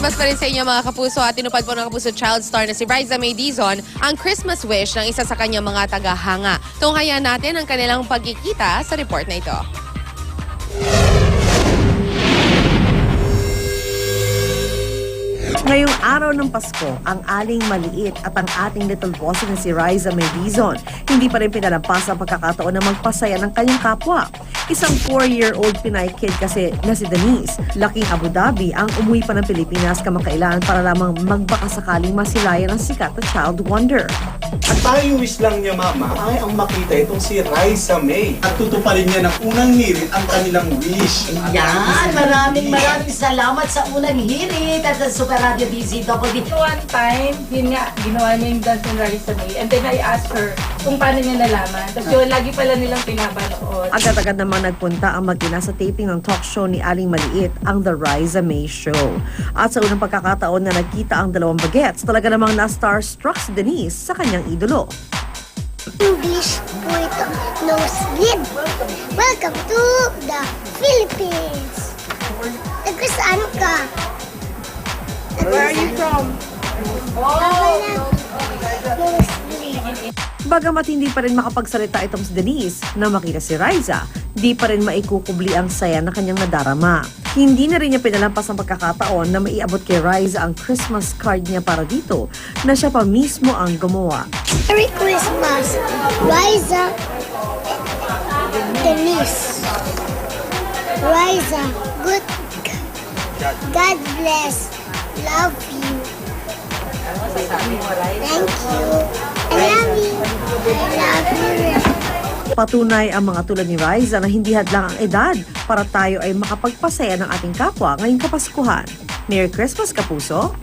Christmas pa rin sa inyo mga kapuso at tinupad po ng kapuso child star na si Riza May Dizon ang Christmas wish ng isa sa kanyang mga tagahanga. Tunghayan natin ang kanilang pagkikita sa report na ito. Ngayong araw ng Pasko, ang aling maliit at ang ating little bossing na si Riza May Dizon, hindi pa rin pinalampas ang pagkakataon na magpasaya ng kanyang kapwa. Isang 4-year-old Pinay kid kasi na si Denise. Laking Abu Dhabi ang umuwi pa ng Pilipinas kamakailan para lamang magbakasakaling masilayan ang sikat na child wonder. At tayong wish lang niya, Mama, ay ang makita itong si Riza May. At tutuparin niya ng unang hirit ang kanilang wish. Yan, maraming salamat sa unang hirit at sa Super Radio DZWD. One time, yun nga, ginawa niya yung dance ng Riza May. And then I asked her kung paano niya nalaman. Tapos yun, lagi pala nilang pinapanood. Agad-agad naman nagpunta ang mag-ina sa taping ng talk show ni Aling Maliit, ang The Riza May Show. At sa unang pagkakataon na nagkita ang dalawang bagets, talaga namang na-starstruck si Denise sa kanyang idolo. English po ito. Nosebleed. Welcome to the Philippines. Taga saan ka? Where are you from? Nosebleed. Bagamat hindi pa rin makapagsalita itong si Denise na makita si Riza, di pa rin maikukubli ang saya na kanyang nadarama. Hindi na rin niya pinalampas ang pagkakataon na maiabot kay Riza ang Christmas card niya para dito na siya pa mismo ang gumawa. Merry Christmas, Riza, Denise. Riza, good. God bless. Love you. Thank you. I love you. I love you. Patunay ang mga tulad ni Riza na hindi hadlang ang edad para tayo ay makapagpasaya ng ating kapwa ngayong Kapaskuhan. Merry Christmas, kapuso!